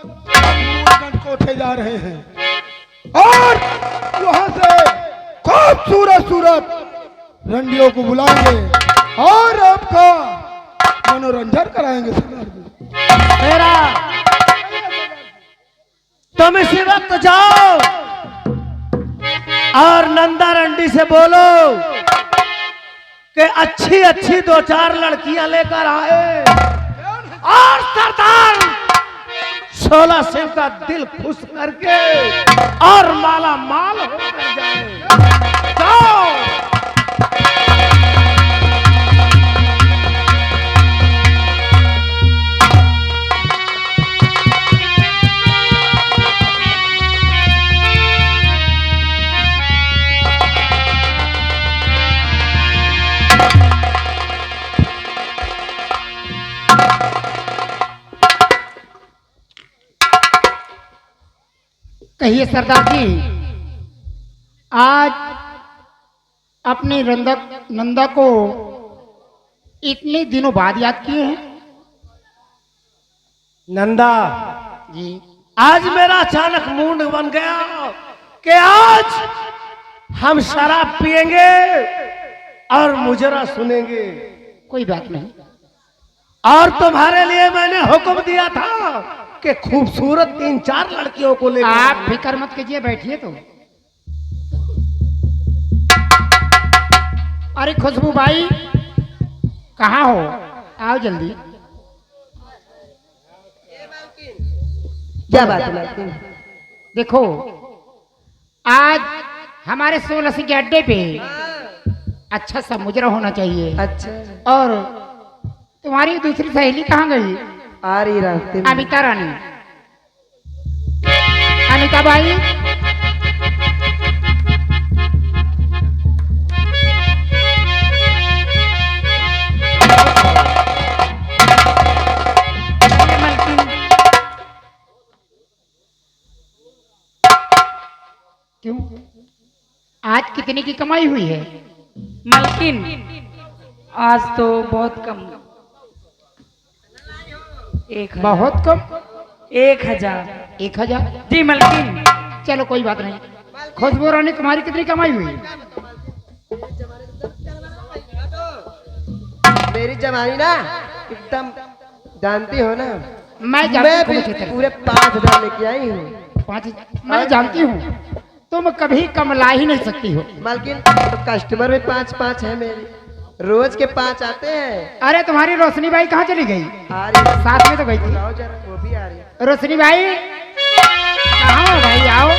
मूलगंज कोठे जा रहे हैं और वहां से खूबसूरत सूरत रंडियों को बुलाएंगे और आपका मनोरंजन कराएंगे सरदार जी। मेरा तुम इसी वक्त जाओ और नंदा रंडी से बोलो कि अच्छी अच्छी दो चार लड़कियां लेकर आए और सरदार 16 सिंह का दिल खुश करके और माला माल होकर जाए। जाओ। कहिए सरदार जी, आज अपनी नंदा को इतने दिनों बाद याद किए हैं? नंदा जी, आज मेरा अचानक मूड बन गया कि आज हम शराब पिएंगे और मुजरा सुनेंगे। कोई बात नहीं। और तुम्हारे लिए मैंने हुक्म दिया था कि खूबसूरत 3-4 लड़कियों को लेकर आप फिक्र मत कीजिए, बैठिए तो। अरे खुशबू भाई, कहाँ हो? आओ जल्दी। क्या बात है मालकिन? देखो, आज हमारे 16 सिंह के अड्डे पे अच्छा सा मुजरा होना चाहिए। अच्छा, और तुम्हारी दूसरी सहेली कहाँ गई? आ रही रास्ते में। अमिता रानी। अमिता भाई, क्यों? आज कितने की कमाई हुई है? मालकिन आज तो बहुत कम। 1000। बहुत कम? 1000। 1000? जी मालकिन। चलो कोई बात नहीं। खुशबू रानी, तुम्हारी कितनी कमाई हुई? मेरी जवानी ना एकदम जानती हो ना, मैं मैं भी जानती हूँ। पूरे 5000 लेके आई हूँ। 5000? मैं जानती हूँ, तुम कभी कम ला ही नहीं सकती हो। मालकिन तो कस्टमर भी 5-5 है मेरे, रोज के 5 आते हैं। अरे तुम्हारी रोशनी बाई कहाँ चली गई? आ रही है। साथ में तो गई थी। बुलाओ जरा, वो भी आ रही है। रोशनी भाई, कहाँ हो भाई? आओ।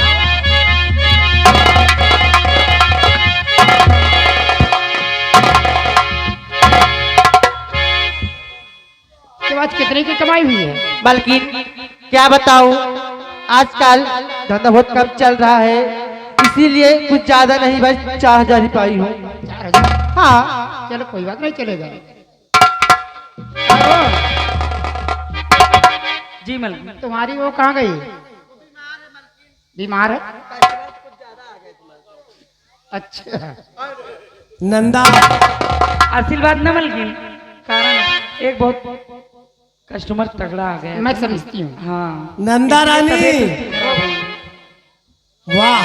तो आज कितने की कमाई हुई है? मालकिन क्या बताऊं, आजकल धंधा बहुत कम चल रहा है, इसीलिए कुछ ज्यादा नहीं, बस 4000 ही पाई हूँ। 4000? हाँ। चलो कोई बात नहीं, चलेगा। जी मालकिन। तुम्हारी वो कहाँ गई? बीमार है? अच्छा। नंदा आशीर्वाद न मालकिन, कारण एक बहुत कस्टमर तगड़ा आ गया। मैं समझती हूँ। हाँ। नंदा रानी, वाह,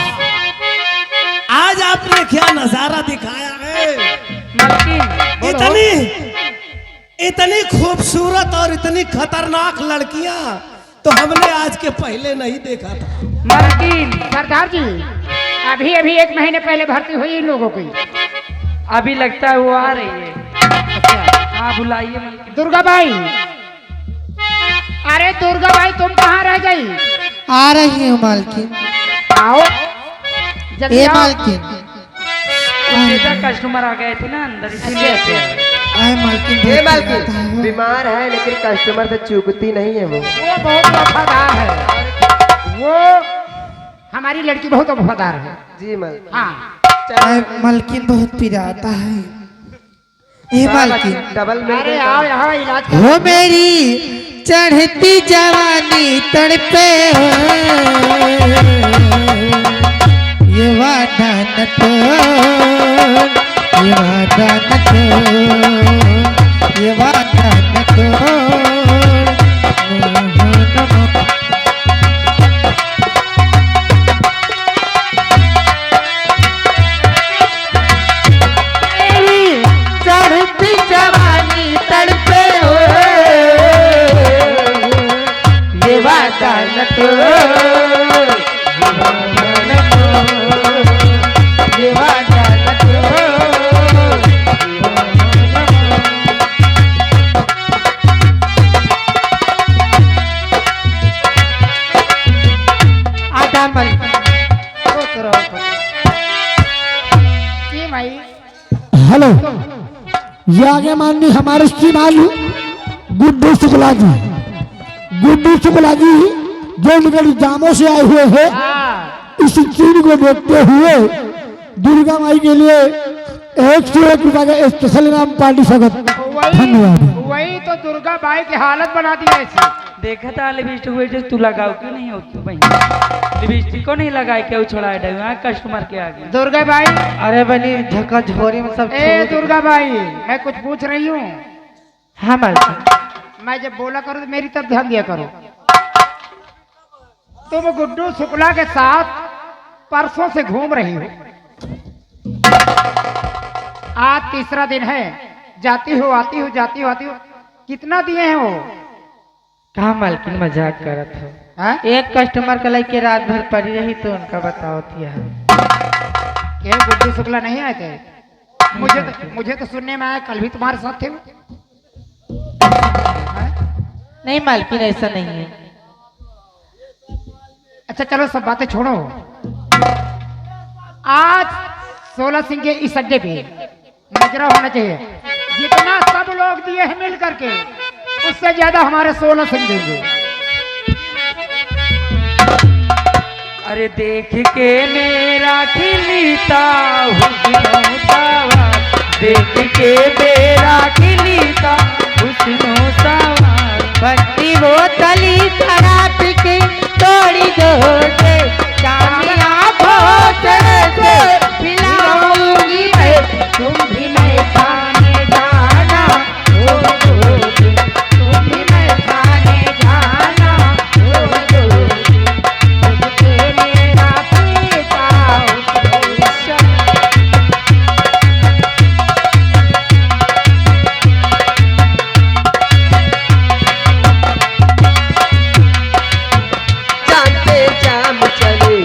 आज आपने क्या नजारा दिखाया है। मालकिन इतनी खूबसूरत और इतनी खतरनाक लड़कियां तो हमने आज के पहले नहीं देखा था। मालकिन सरदार जी, अभी अभी 1 महीने पहले भर्ती हुई इन लोगों की। अभी लगता है वो आ रही है। अच्छा। हाँ बुलाइए मालकिन। दुर्गा भाई, अरे दुर्गा भाई, तुम कहाँ रह गई? आ रही हूँ मालकिन। आओ जल्दी ए आओ। मालकिन, सीधा कस्टमर आ गए थे ना अंदर, इसीलिए आए मालकिन। ये मालकिन बीमार है लेकिन कस्टमर से चूकती नहीं है वो। वो बहुत वफादार है। वो हमारी लड़की बहुत वफादार है। जी मालकिन। हाँ। आए मालकिन, बहुत पिराता है। ए मालकिन, डबल मिल अरे गई। आओ यहाँ इलाज कर। हो मेरी चढ़ती जवानी तड़पे हो, ये वादा न तोड़, ये वादा न तोड़, ये वादा न तोड़। जानत जीवा जानत आधा मल जी भाई हेलो, ये आगे माननीय हमारे श्रीमान गुड्डू शुक्ला जी, गुड्डू शुक्ला जी जो निकल जामों से आए हुए हैं, इस चीज को देखते हुए दुर्गा माई के लिए 101 रुपया का स्पेशल इनाम पार्टी स्वागत। धन्यवाद। वही तो दुर्गा बाई की हालत बना दी ऐसी। देखा था लिपस्टिक वेस्टिक तू लगाओ क्यों नहीं हो तू भाई लिपस्टिक को नहीं लगाए क्यों छोड़ा है वहाँ कस्टमर के आगे दुर्गा बाई, अरे बनी झका झोरी में सब ए दुर्गा बाई, मैं कुछ पूछ रही हूँ। हाँ मालकिन। मैं जब बोला करूँ तो मेरी तरफ ध्यान दिया करो। तुम गुड्डू शुक्ला के साथ परसों से घूम रही हो, आज तीसरा दिन है, जाती हो आती हो जाती हो आती हो, कितना दिए हैं वो? कहा मालकिन मजाक करत हो। हाँ? एक कस्टमर का लेके रात भर पड़ी रही तो उनका बताओ थिया। क्या गुड्डू शुक्ला नहीं आए थे? मुझे तो सुनने में आया कल भी तुम्हारे साथ थे वो। हाँ? नहीं मालकिन ऐसा नहीं है। अच्छा चलो सब बातें छोड़ो, आज 16 सिंह के इस अड्डे पे नजरा होना चाहिए। जितना सब लोग दिए हैं मिल करके उससे ज्यादा हमारे 16 सिंह देंगे। अरे देख के मेरा खिलीता हुस्नो सवार देख के मेरा खिलीता हुस्नो सवार बंदी बोतली शराब की तोड़ी जोड़े चामिया भोसले से पिलाऊंगी मैं तुम भी मैं खाने जाना ओ दोगे तुम भी मैं खाने जाना ओ दोगे मुझे मेरा पीता उसको जानते जाम चले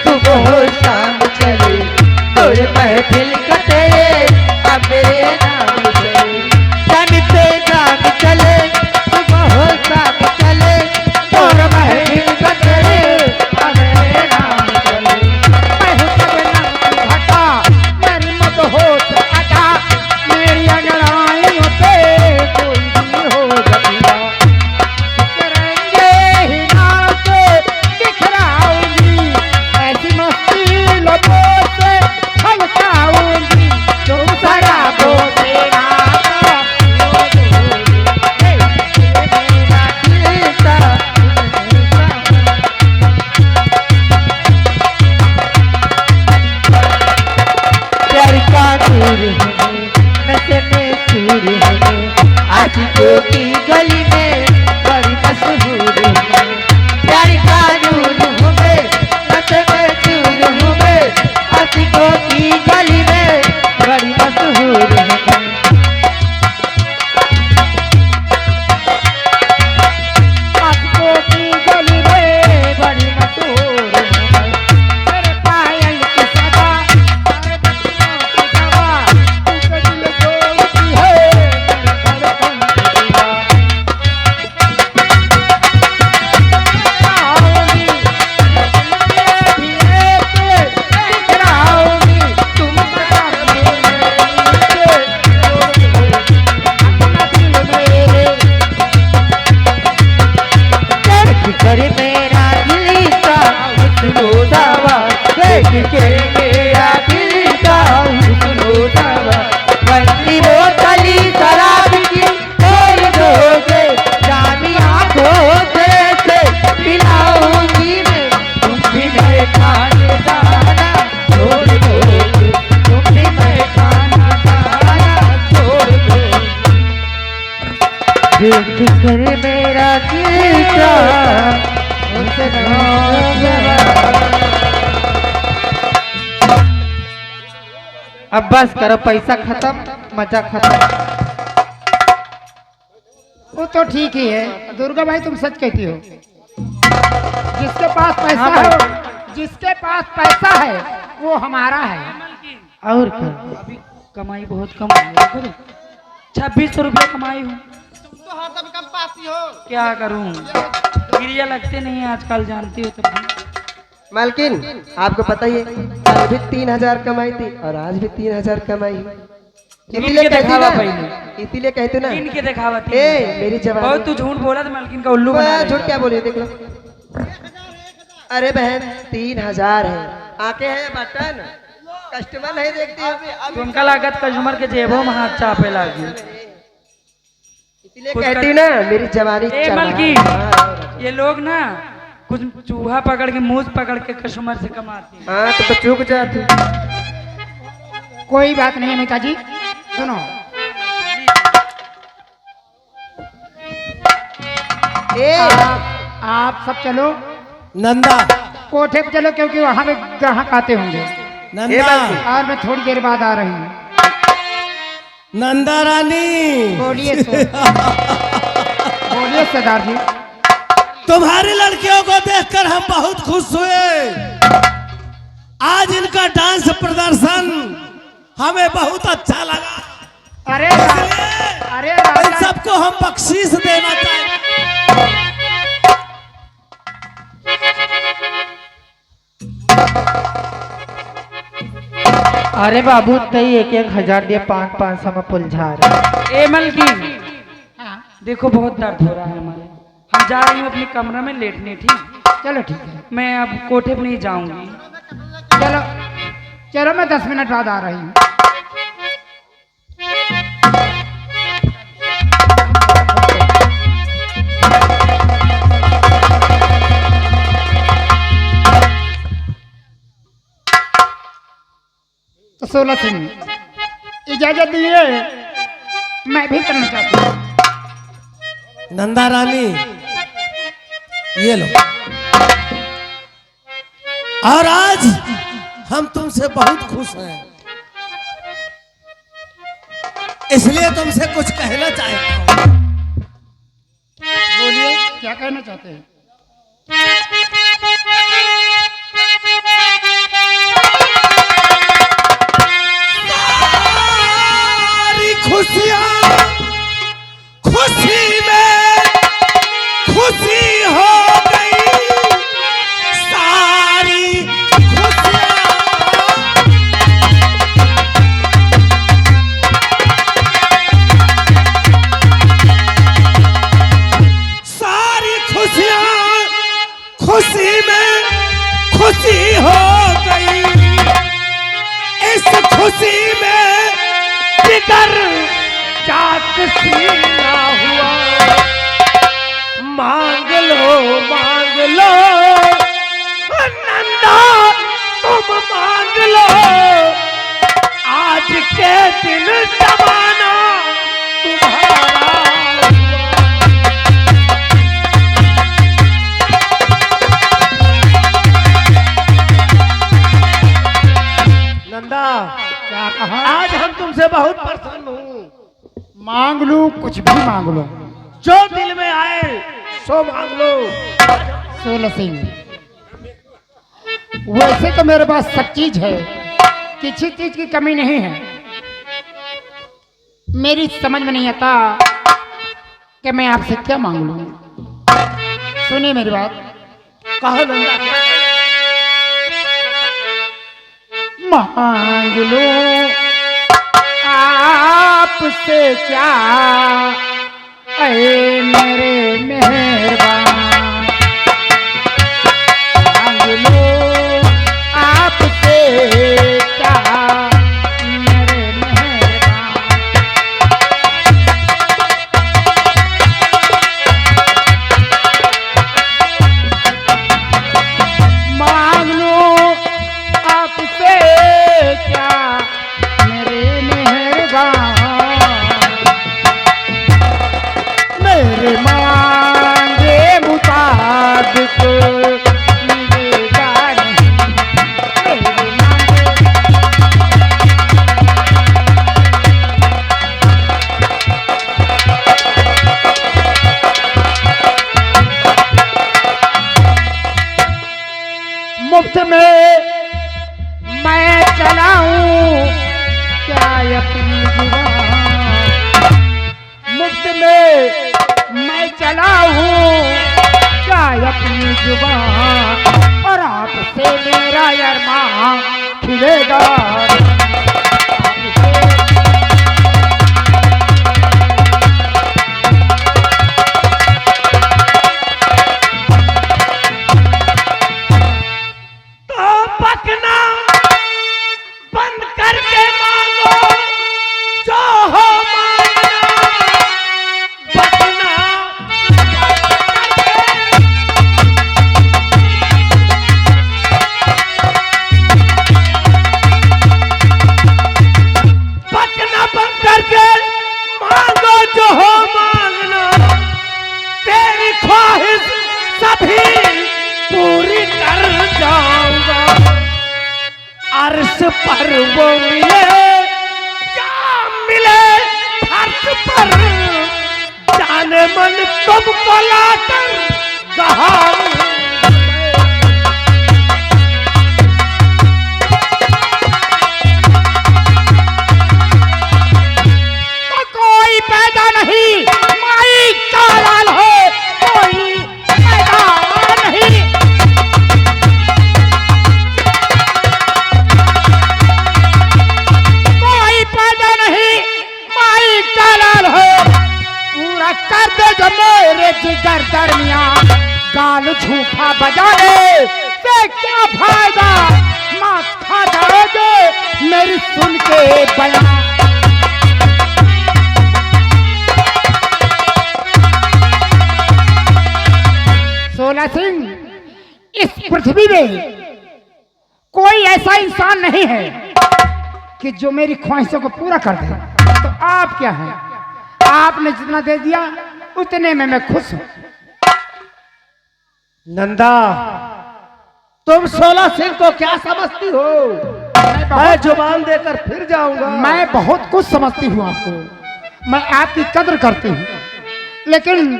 सुबह शाम चले तोर महफिल कटे अब मेरे नाम चले जानते जाम चले सुबह शाम चले तोर महफिल कटे अब मेरे नाम चले मैं हूँ सब नंग घटा, मेरी मत होश अटा, मेरी अंगड़ाइयों पे कोई भी हो गया। तिरंगे ही नाव से बिखराऊंगी, ऐसी मस्ती लोगों से छलकाऊंगी, तुम शराबों से नाता प्यार का दूर हमें नशे में चूर हमें आशिकों की गली में बड़ी मशहूर हमें प्यार का दूर हमें नशे में चूर हमें आशिकों की गली में बड़ी मशहूर हमें आपको की गली में बड़ी मशहूर है। मेरे पायल की सदा, सारे बच्चों की दवा, तुझे दिल जोड़ती है मेरे धड़कन की दीवा। आऊंगी, भी एक बिखराऊंगी, तुम अपना दिल मेरे देख कर मेरा दिल का हुस्नो दावा देख के मेरा दिल का हुस्नो दावा बंदी बोतली शराब की तोड़ दोगे जामिया भोसले से पिलाऊंगी मैं तुम भी मैं खाने जाना छोड़ दोगे तुम भी मैं खाना जाना छोड़ दोगे देख कर मेरा दिल का हुस्नो अब बस करो पैसा खत्म मजा खत्म वो तो ठीक ही है दुर्गा भाई, तुम सच कहती हो। जिसके पास पैसा हाँ है, भाई। जिसके पास पैसा है वो हमारा है। और क्या, अभी कमाई बहुत कम हुई है, देखो तो 2600 रुपया कमाई हूँ। तो हर दम कम पाती हो। क्या करूँ, गिरिया लगते नहीं है आजकल, जानती हो तब भी। मालकिन आपको पता ही है, कल भी 3000 कमाई थी और आज भी 3000 कमाई। इनके दिखावा पहले, इसीलिए कहते ना, इनके दिखावा थी। ए मेरी जवानी बहुत तू झूठ बोला तो मालकिन का उल्लू बना झूठ क्या बोली देख लो। अरे बहन 3000 है, आके है बटन, कस्टमर नहीं देखती हो। तो उनका लागत कस्टमर के जेबों में हाथ चापे लागी। इसलिए कहती ना मेरी जवानी ए चढ़ा। मलकी, ये लोग ना कुछ चूहा पकड़ के मूस पकड़ के कस्टमर से कमाते हैं। हाँ तो चूक जाती। कोई बात नहीं अमिता जी, सुनो, आप सब चलो नंदा, कोठे पे चलो, क्योंकि वहां पे ग्राहक आते होंगे नंदा, और मैं थोड़ी देर बाद आ रही हूँ। नंदा रानी, बोलिए बोलिए सरदार जी। तुम्हारी लड़कियों को देखकर हम बहुत खुश हुए। आज इनका डांस प्रदर्शन हमें बहुत अच्छा लगा। अरे अरे इन राजा, सबको हम बख्शीश देना चाहते। अरे बाबू तई 1-1 दिए 500 में पुलझार। ए मलकिन, हाँ, देखो बहुत दर्द हो रहा है हमारे, हम जा रही हूँ अपने कमरे में लेटने, ठीक? चलो ठीक है, मैं अब कोठे पे नहीं जाऊंगी। चलो चलो, मैं 10 मिनट बाद आ रही हूँ। तो 16 सिंह इजाजत दिए, मैं भी करना चाहती हूँ। नंदा रानी ये लो, और आज हम तुमसे बहुत खुश हैं, इसलिए तुमसे कुछ कहना चाहता हूँ। बोलिए क्या कहना चाहते हैं। सारी खुशियाँ खुशी में खुशी हो गई, सारी खुशियाँ सारी खुशियाँ खुशी में खुशी हो गई। इस खुशी में जिगर जात सीना हुआ, मांग लो नंदा, तुम मांग लो, आज के दिन जमाना तुम्हारा हुआ। नंदा, क्या कहा? आज हम तुमसे बहुत प्रसन्न हूँ। मांग लूं, कुछ भी मांग लो। जो दिल में आए सो मांग लो। 16 सिंह, वैसे तो मेरे पास सब चीज है, किसी चीज की कमी नहीं है। मेरी समझ में नहीं आता कि मैं आपसे क्या मांग लूं। सुनिए मेरी बात। कहो नंदा, क्या? मांग लो आपसे क्या, ऐ मेरे मेहरबान, मांग लो आपसे क्या, मेरे मेहरबान। मांग लो आपसे क्या, मेरे मेहरबान, मेरे मांग मुफ्त में मैं चलाऊं क्या अपनी जुबान, मुफ्त में मैं चलाऊं क्या अपनी जुबान, और आपसे मेरा अरमान खिलेगा। अर्श पर वो मिले क्या मिले फर्श पर, जाने मन तुमको लाकर गहाऊं। तो कोई पैदा नहीं माई का लाल है, कोई पैदा नहीं। पूरा कर दे जो मेरे जिगर दरमियान, गाल झूठा बजाने से क्या फायदा, मात खा जाओगे मेरी सुन के बयान। सोला सिंह, इस पृथ्वी में कोई ऐसा इंसान नहीं है कि जो मेरी ख्वाहिशों को पूरा कर दे। तो आप क्या हैं? आपने जितना दे दिया उतने में मैं खुश हूं। नंदा, तुम 16 सिंह को क्या समझती हो? मैं जुबान देकर फिर जाऊंगा। मैं बहुत कुछ समझती हूँ आपको, मैं आपकी कद्र करती हूँ, लेकिन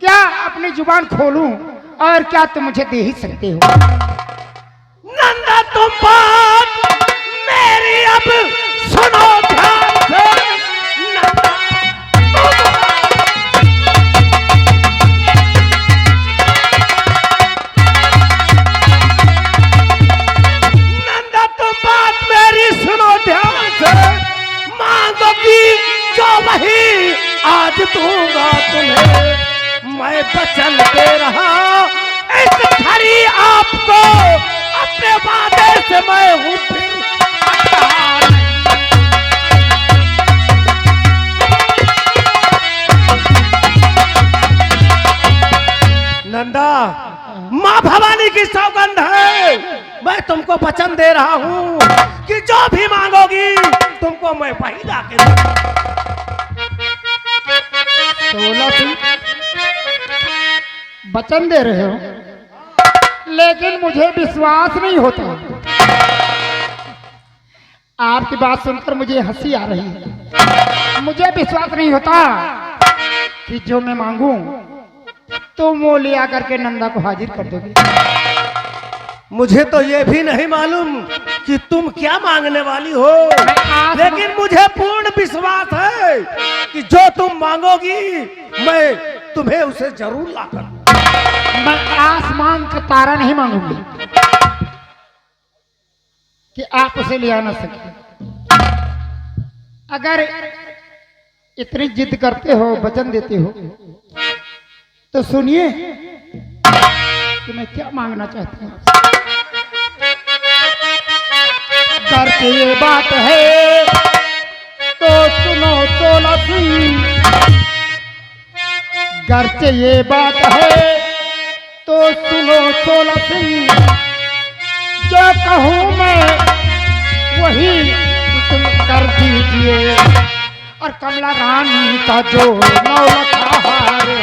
क्या अपनी जुबान खोलूं और क्या तुम मुझे दे ही सकते हो? नंदा, तुम बात मेरी अब सुनो ध्यान से। नंदा, नंदा, तुम बात मेरी सुनो ध्यान से। मांगोगी जो वही आज दूंगा तुम्हें, मैं वचन दे रहा इस घड़ी आपको, अपने वादे से मैं हूँ फिर हटहार। नंदा, माँ भवानी की सौगंध है, मैं तुमको वचन दे रहा हूँ कि जो भी मांगोगी तुमको मैं वही लाके दूंगा। 16 सिंह, वचन दे रहे हो, लेकिन मुझे विश्वास नहीं होता। आपकी बात सुनकर मुझे हंसी आ रही है। मुझे विश्वास नहीं होता कि जो मैं मांगू तुम वो ले आकर के नंदा को हाजिर कर दोगे। मुझे तो ये भी नहीं मालूम कि तुम क्या मांगने वाली हो, लेकिन मुझे पूर्ण विश्वास है कि जो तुम मांगोगी मैं तुम्हें उसे जरूर लाकर दूंगा। मैं आसमान का तारा नहीं मांगूंगी कि आप उसे ले आ ना सके। अगर इतनी जिद करते हो, वचन देते हो, तो सुनिए कि मैं क्या मांगना चाहती हूँ। करके ये बात है तो सुनो 16 सिंह, करके ये बात है तो सुनो 16 सिंह, जो कहूँ मैं वही तुम कर दीजिए, और कमला रानी का जो 9 लाख हार है,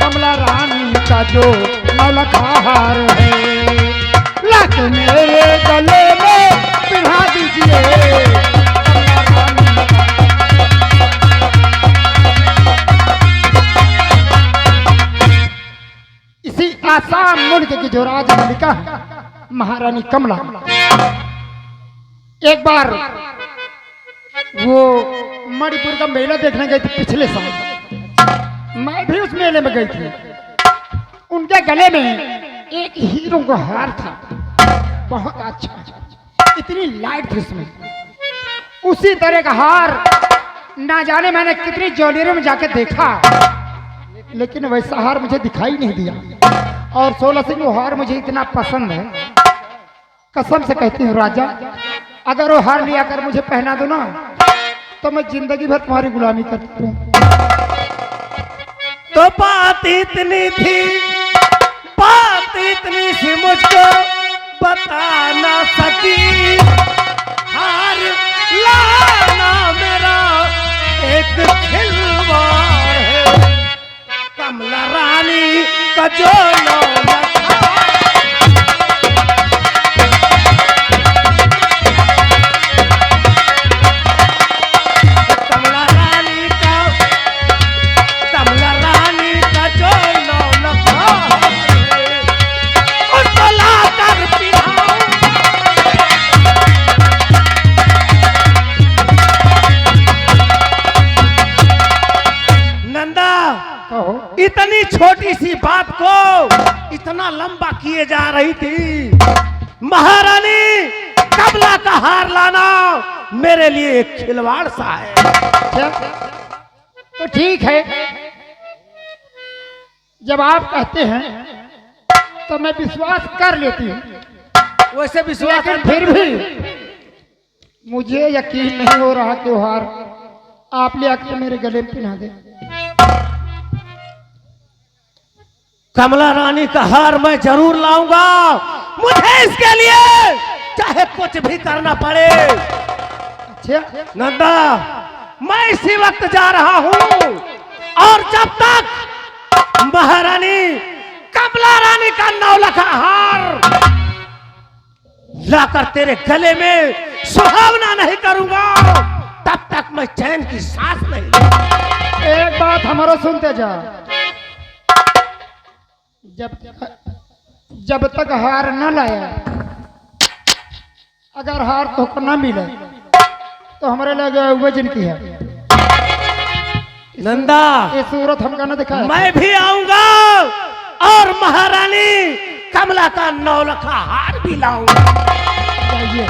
कमला रानी का जो 9 लाख हार है, लाख मेरे गले में पिढ़ा दीजिए। मुल्क की जो राज मलिका है, महारानी कमला, एक बार वो मणिपुर का मेला देखने गई थी पिछले साल। मैं भी उस मेले में गई थी। उनके गले में एक हीरो का हार था, बहुत अच्छा, इतनी लाइट थी उसमें। उसी तरह का हार ना जाने मैंने कितनी ज्वेलरी में जाके देखा, लेकिन वैसा हार मुझे दिखाई नहीं दिया। और 16 सिंह वो हार मुझे इतना पसंद है, कसम से कहती हूँ राजा, अगर वो हार लिया कर मुझे पहना दो ना, तो मैं जिंदगी भर तुम्हारी गुलामी करती हूँ। तो बात इतनी थी, बात इतनी सी मुझको बता ना सकी, हार लाना मेरा एक खिलवाड़ है, कमला रानी का जो नौला था। कमला रानी का जो नौला था, उसको लाकर पिलाऊं। नंदा, कहो। इतनी छोटी सी बात को इतना लंबा किए जा रही थी। महारानी कमला का हार लाना मेरे लिए एक खिलवाड़ सा है। क्या? तो ठीक है, जब आप कहते हैं तो मैं विश्वास कर लेती हूँ, वैसे विश्वास लेकिन फिर भी मुझे यकीन नहीं हो रहा कि वो हार आप ले आकर मेरे गले में पहना दे। कमला रानी का हार मैं जरूर लाऊंगा, मुझे इसके लिए चाहे कुछ भी करना पड़े। अच्छा, नंदा, मैं इसी वक्त जा रहा हूं, और जब तक महारानी कमला रानी का 9 लाख हार लाकर तेरे गले में सुहावना नहीं करूंगा, तब तक मैं चैन की सांस नहीं। एक बात हमारा सुनते जा, जब तक हार न लाया, अगर हार तो न मिले तो हमारे लगे वजन की है। नंदा, ये सूरत हमका न दिखाया। मैं भी आऊंगा और महारानी कमला का 9 लाख हार भी लाऊंगा। जाइए।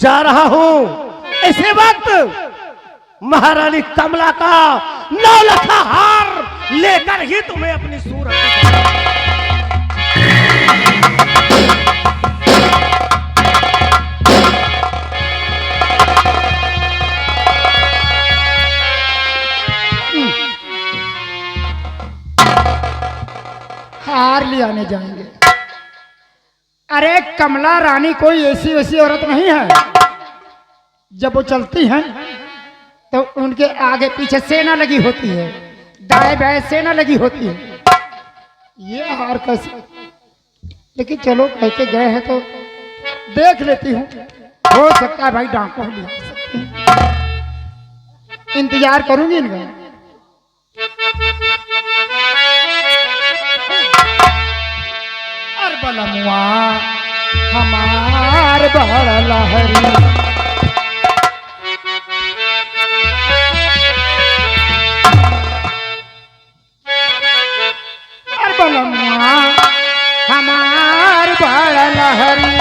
जा रहा हूं, इसी वक्त महारानी कमला का 9 लाख हार लेकर ही तुम्हें अपनी सूरत हार ले आने जाएंगे। अरे कमला रानी कोई ऐसी वैसी औरत नहीं है, जब वो चलती हैं तो उनके आगे पीछे सेना लगी होती है, दाएं बाएं सेना लगी होती है। ये हार कैसे? लेकिन चलो कह के गए हैं तो देख लेती हूँ, हो सकता है भाई डांको ले आ सकती हैं। इंतजार करूंगी इनका। अरे बलमुआ हमार बड़ लहरी, बलमुआ हमार बड़ लहरी,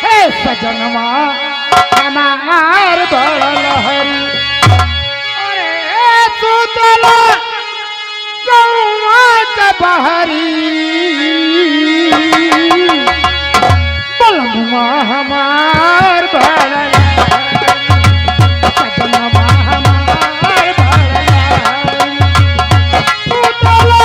हे सजनवा हमार बड़ लहरी। अरे तू तला गौवा का बहरी, बलमुआ हमार बड़ लहरी, सजनवा हमार बड़ लहरी। तू तला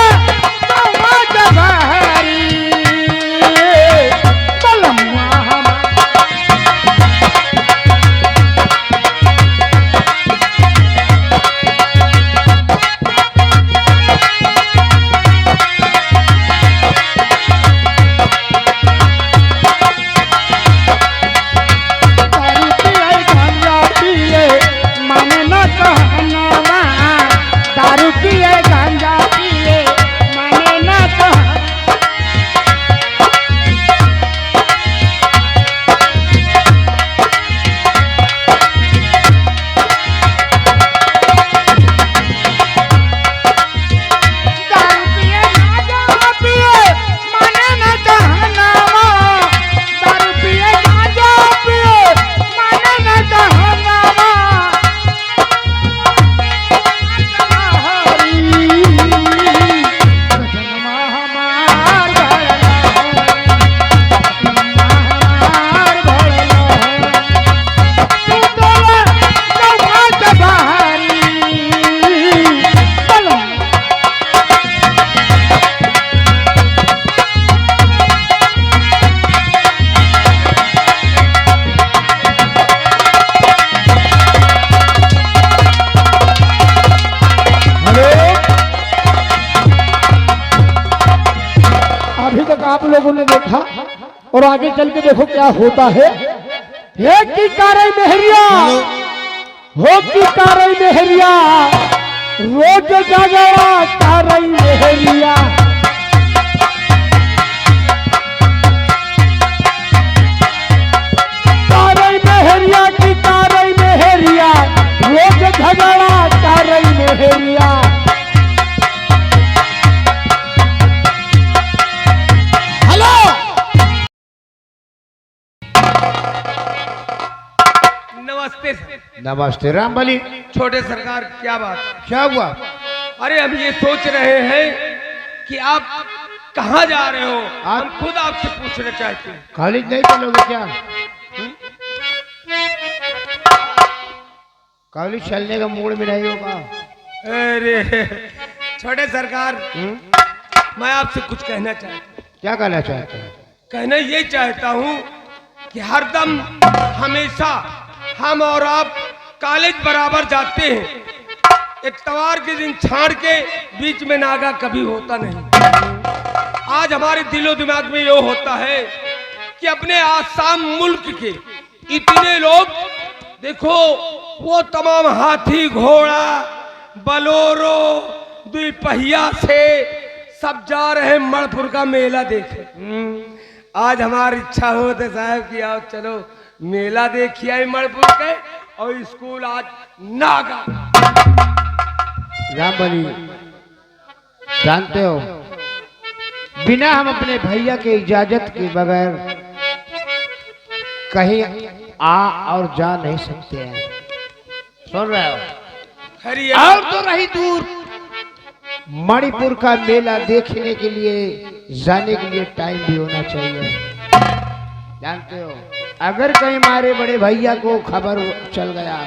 लोगों ने देखा और आगे चल के देखो क्या होता है। हे की कारई मेहरिया, हो की कारई मेहरिया, रोज जागरा कारई मेहरिया। कारई मेहरिया की कारई मेहरिया, रोज झगड़ा कारई मेहरिया। हेलो नमस्ते सर। नमस्ते रामबली। छोटे सरकार क्या बात? क्या हुआ? अरे हम ये सोच रहे हैं कि आप कहाँ जा रहे हो, हम खुद आपसे पूछना चाहते हैं। कॉलेज नहीं चलोगे क्या? कॉलेज चलने का मूड में नहीं होगा? अरे छोटे सरकार, मैं आपसे कुछ कहना चाहता हूँ। क्या कहना चाहते हैं? कहना ये चाहता हूँ कि हरदम हमेशा हम और आप कॉलेज बराबर जाते हैं। इतवार के दिन छाड़ के बीच में नागा कभी होता नहीं। आज हमारे दिलो दिमाग में ये होता है कि अपने आसाम मुल्क के इतने लोग देखो, वो तमाम हाथी घोड़ा बलोरो द्विपहिया से सब जा रहे हैं मणिपुर का मेला देखे। आज हमारी इच्छा होते साहब कि आओ चलो मेला देखिए आए मणिपुर के, और स्कूल आज नागा। रामबली, जानते हो बिना हम अपने भैया के इजाजत के बगैर कहीं आ और जा नहीं सकते हैं। सुन रहे हो? खरी और तो रही दूर, मणिपुर का मेला देखने के लिए जाने के लिए टाइम भी होना चाहिए। जानते हो, अगर कहीं हमारे बड़े भैया को खबर चल गया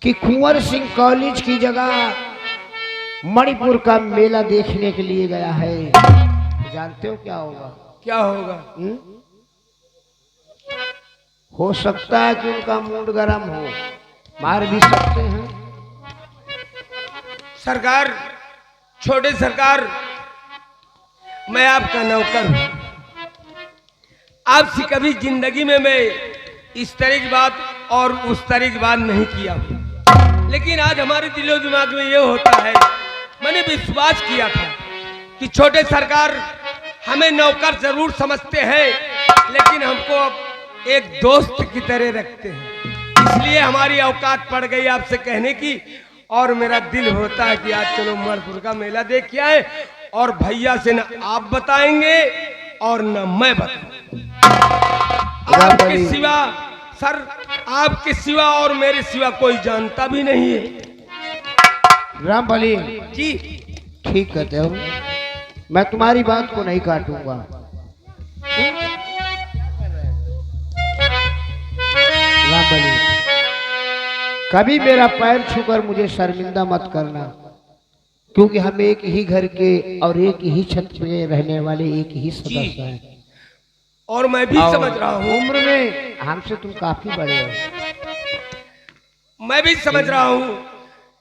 कि कुंवर सिंह कॉलेज की जगह मणिपुर का मेला देखने के लिए गया है, तो जानते हो क्या होगा? क्या होगा? हो सकता है कि उनका मूड गर्म हो, मार भी सकते हैं। सरकार, छोटे सरकार, मैं आपका नौकर हूं। आपसे कभी जिंदगी में मैं इस तरह की बात और उस तरह की बात नहीं किया हूं, लेकिन आज हमारे दिलो दिमाग में ये होता है, मैंने विश्वास किया था कि छोटे सरकार हमें नौकर जरूर समझते हैं, लेकिन हमको अब एक दोस्त की तरह रखते हैं। इसलिए हमारी औकात पड़ गई आपसे कहने की, और मेरा दिल होता है कि आज चलो मणिपुर का मेला देख के आए, और भैया से न आप बताएंगे और न मैं बताऊंगा। आपके सिवा सर, आपके सिवा और मेरे सिवा कोई जानता भी नहीं है। रामबली जी ठीक कहते हो, मैं तुम्हारी बात को नहीं काटूंगा। रामबली, कभी मेरा पैर छूकर मुझे शर्मिंदा मत करना, क्योंकि हम एक ही घर के और एक ही छत पे रहने वाले एक ही सदस्य हैं। और मैं भी समझ रहा हूँ, उम्र में हमसे तुम काफी बड़े हो। मैं भी समझ रहा हूँ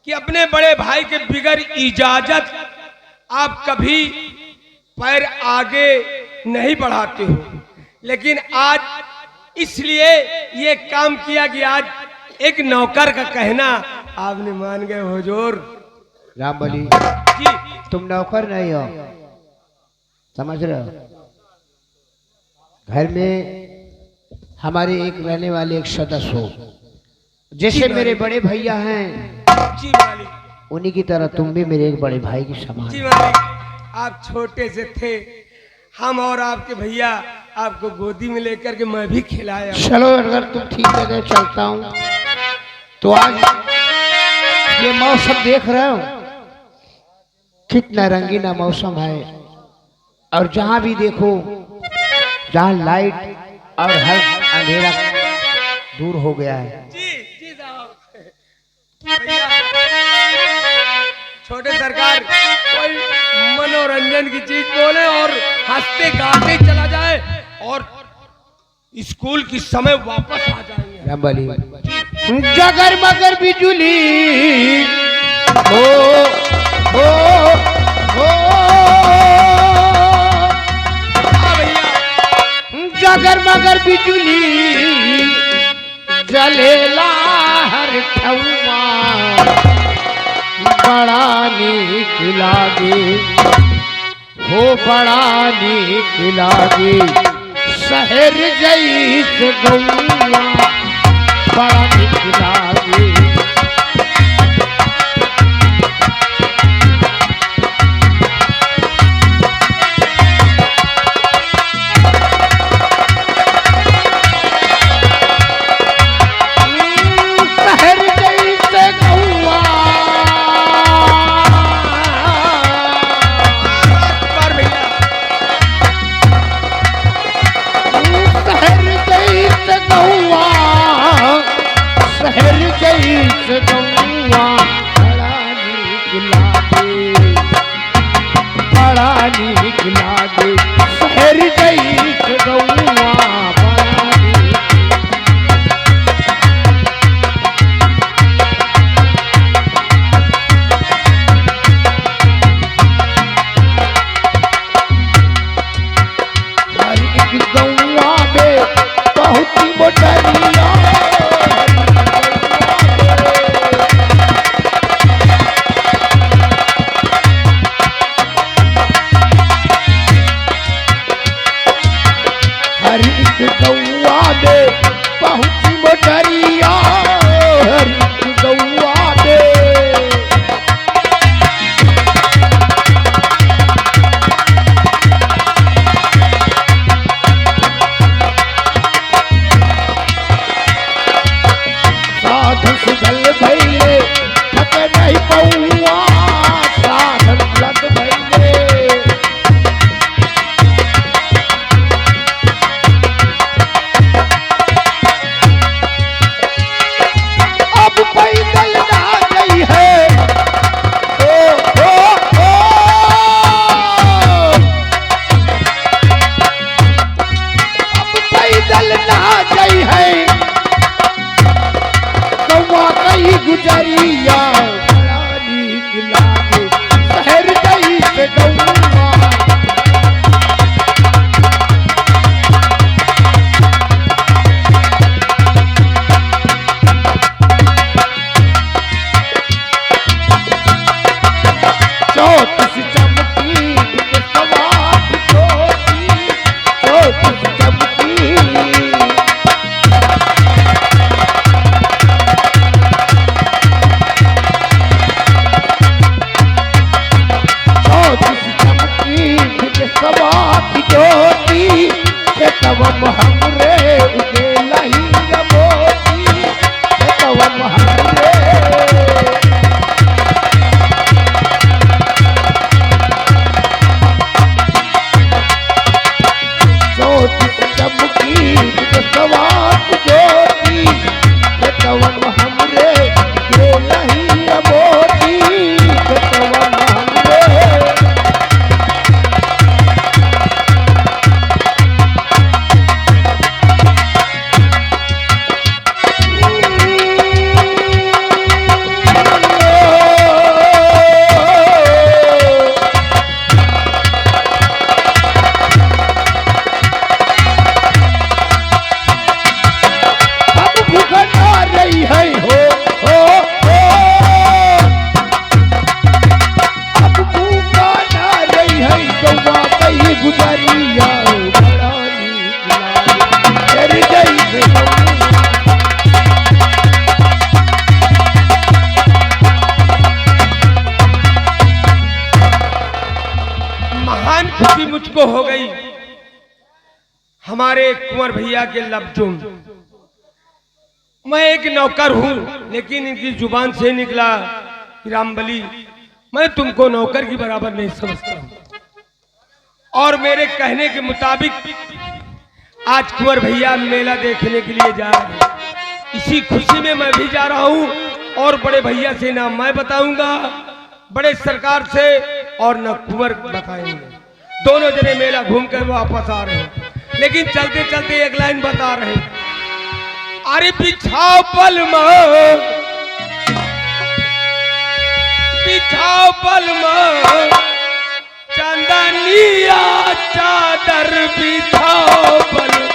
कि अपने बड़े भाई के बिगर इजाजत आप कभी पैर आगे नहीं बढ़ाते हो, लेकिन आज इसलिए ये काम किया कि आज एक नौकर का कहना आपने मान गए हुजूर। रामबली जी तुम नौकर नहीं हो, समझ रहे हो? घर में हमारे एक रहने वाले एक सदस्य हो, जैसे मेरे बड़े भैया हैं, जी मालिक, उन्हीं की तरह तुम भी मेरे एक बड़े भाई की समान। जी मालिक, आप छोटे से थे, हम और आपके भैया आपको गोदी में लेकर के मैं भी खिलाया। चलो, अगर तुम ठीक जगह चलता हूँ तो आज ये मौसम देख रहे हो, कितना रंगीना मौसम है, और जहां भी देखो, जहां लाइट और हर अंधेरा दूर हो गया है। जी जी साहब, भैया छोटे सरकार कोई मनोरंजन की चीज बोले और हंसते गाते चला जाए और स्कूल की समय वापस आ जाएंगे। रामबली, जगर मगर बिजुली हो हो हो, हाँ भैया, डगर मगर बिजुली जलेला हर ठौआ बड़ा नीक लागे हो बड़ा नीक लागे शहर जैस गौआ बड़ा नीक लागे गुजरिया बड़ा नीक लागे शहर जैस गौआ चौतीस चमकी सवार चौतीस चमकी तवम हमरे उगे लही रमोती तवम हमरे चौतीस चमकी सवात ज्योति तवम हमरे उगे लही रमोती तवम हमरे गुजरिया बड़ा नीक लागे जैस महान खुशी मुझको हो गई हमारे कुंवर भैया के लफ्जों। मैं एक नौकर हूं लेकिन इनकी जुबान से निकला कि रामबली मैं तुमको नौकर की बराबर नहीं समझता हूं। और मेरे कहने के मुताबिक आज कुंवर भैया मेला देखने के लिए जा रहे हैं। इसी खुशी में मैं भी जा रहा हूं और बड़े भैया से ना मैं बताऊंगा बड़े सरकार से और न कुंवर बताएंगे। दोनों जने मेला घूम कर वापस आ रहे हैं लेकिन चलते चलते एक लाइन बता रहे हैं। अरे बिछाओ पलमा बिछाओ पलमा चंदनिया चादर बिछाओ पलमा